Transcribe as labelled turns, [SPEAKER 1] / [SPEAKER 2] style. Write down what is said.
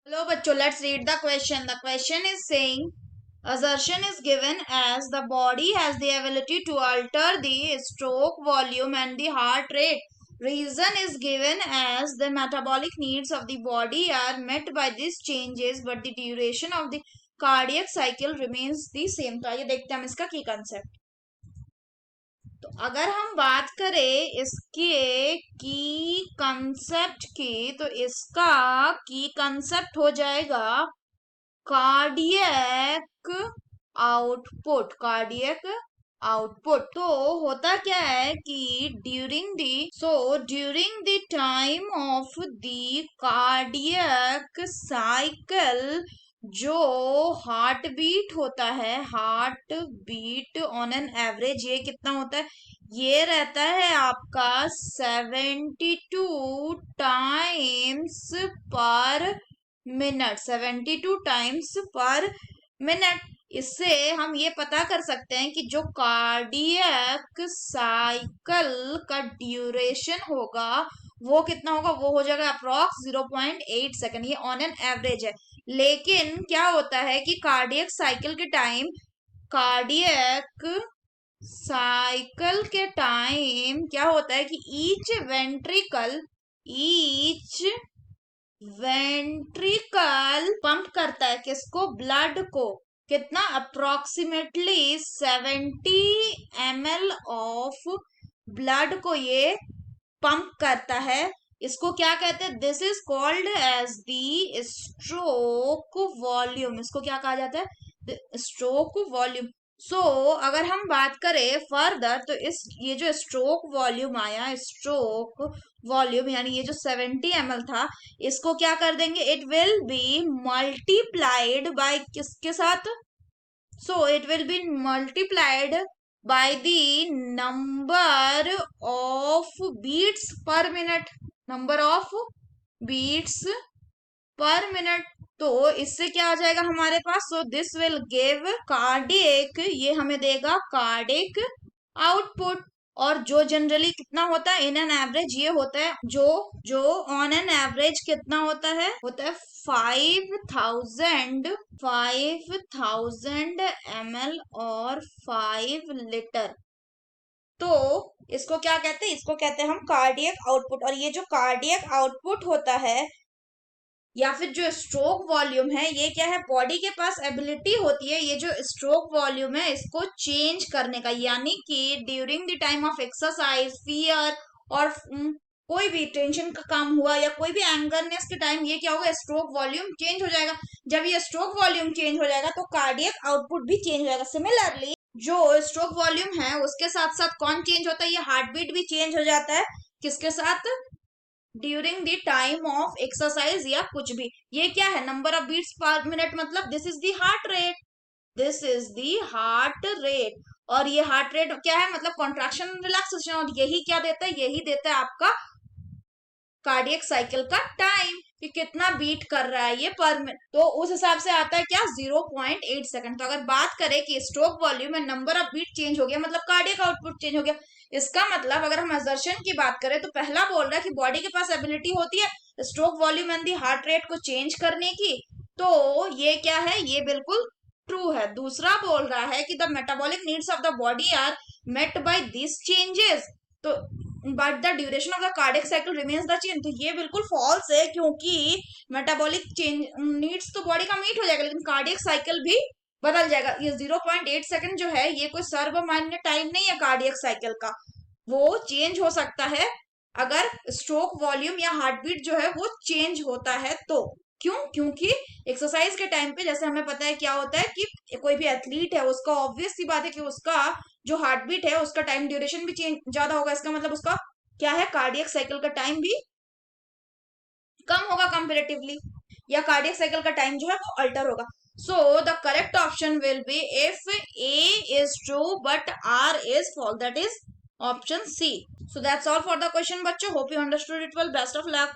[SPEAKER 1] Hello, bachcho. Let's read the question. The question is saying, assertion is given as the body has the ability to alter the stroke volume and the heart rate. Reason is given as the metabolic needs of the body are met by these changes, but the duration of the cardiac cycle remains the same. तो आइए देखते हैं हम इसका की concept. तो अगर हम बात करें इसके की कंसेप्ट की, तो इसका की कंसेप्ट हो जाएगा कार्डियक आउटपुट. कार्डियक आउटपुट तो होता क्या है कि during the time of the cardiac cycle जो हार्ट बीट होता है, heart beat on an average ये कितना होता है, ये रहता है आपका 72 टाइम्स पर मिनट. 72 टाइम्स पर मिनट. इससे हम ये पता कर सकते हैं कि जो कार्डियक साइकिल का ड्यूरेशन होगा वो कितना होगा, वो हो जाएगा अप्रोक्स 0.8 सेकंड. ये ऑन एन एवरेज है. लेकिन क्या होता है कि कार्डियक साइकिल के टाइम क्या होता है कि ईच वेंट्रिकल पंप करता है किसको, ब्लड को. कितना, अप्रोक्सीमेटली 70 ml ऑफ ब्लड को ये पंप करता है. इसको क्या कहते हैं, this is called as the stroke volume. इसको क्या कहा जाता है, स्ट्रोक वॉल्यूम. सो अगर हम बात करें फर्दर तो ये जो स्ट्रोक वॉल्यूम आया, स्ट्रोक वॉल्यूम यानी ये जो 70 ml था, इसको क्या कर देंगे, it will be multiplied by किसके साथ, so it will be multiplied by the number of beats per minute. number of beats per minute. तो इससे क्या आ जाएगा हमारे पास, so this will give cardiac, ये हमें देगा कार्डियक आउटपुट. और जो जनरली कितना होता है इन एन एवरेज, ये होता है जो ऑन एन एवरेज कितना होता है 5000 ml और 5 लीटर. तो इसको क्या कहते हैं, इसको कहते हैं हम कार्डियक आउटपुट. और ये जो कार्डियक आउटपुट होता है या फिर जो स्ट्रोक वॉल्यूम है, ये क्या है, बॉडी के पास एबिलिटी होती है ये जो स्ट्रोक वॉल्यूम है इसको चेंज करने का. यानी कि during the time of exercise, fear और कोई भी टेंशन का काम हुआ या कोई भी एंगरनेस के टाइम ये क्या होगा, स्ट्रोक वॉल्यूम चेंज हो जाएगा. जब ये स्ट्रोक वॉल्यूम चेंज हो जाएगा तो कार्डियक आउटपुट भी चेंज हो जाएगा. सिमिलरली जो स्ट्रोक वॉल्यूम है उसके साथ साथ कौन चेंज होता है, ये हार्ट बीट भी चेंज हो जाता है. किसके साथ, during the time of exercise या कुछ भी. ये क्या है, number of beats per minute, मतलब this is the heart rate. This is the heart rate. और ये हार्ट रेट क्या है, मतलब कॉन्ट्रैक्शन रिलैक्सेशन. और यही क्या देता है, यही देता है आपका कार्डियक साइकिल का टाइम कि कितना बीट कर रहा है ये पर मिनट. तो उस हिसाब से आता है क्या, 0.8 सेकंड. तो अगर बात करें कि स्ट्रोक वॉल्यूम में नंबर ऑफ बीट चेंज हो गया, मतलब कार्डियक आउटपुट चेंज हो गया. इसका मतलब अगर हम असर्शन की बात करें तो पहला बोल रहा है कि बॉडी के पास एबिलिटी होती है stroke volume and the heart rate को चेंज करने की. तो ये क्या है, ये बिल्कुल ट्रू है. दूसरा बोल रहा है कि the metabolic needs of the body are met by this changes, तो but the duration of the cardiac cycle remains the change. तो ये बिल्कुल फॉल्स है, क्योंकि मेटाबॉलिक चेंज नीड्स तो बॉडी का मीट हो जाएगा लेकिन कार्डियक साइकिल भी बदल जाएगा. ये 0.8 सेकंड जो है ये कोई सर्वमान्य टाइम नहीं है कार्डियक साइकिल का. वो चेंज हो सकता है अगर स्ट्रोक वॉल्यूम या हार्ट बीट जो है वो चेंज होता है तो. क्यों, क्योंकि एक्सरसाइज के टाइम पे जैसे हमें पता है क्या होता है कि कोई भी एथलीट है उसका ऑब्वियस सी बात है कि उसका जो हार्ट बीट है उसका टाइम ड्यूरेशन भी चेंज ज्यादा होगा. इसका मतलब उसका क्या है, कार्डियक साइकिल का टाइम भी कम होगा कंपेरेटिवली, या कार्डियक साइकिल का टाइम जो है वो अल्टर होगा. So the correct option will be if A is true but R is false, that is option C. So that's all for the question, bachcho. Hope you understood it well. Best of luck.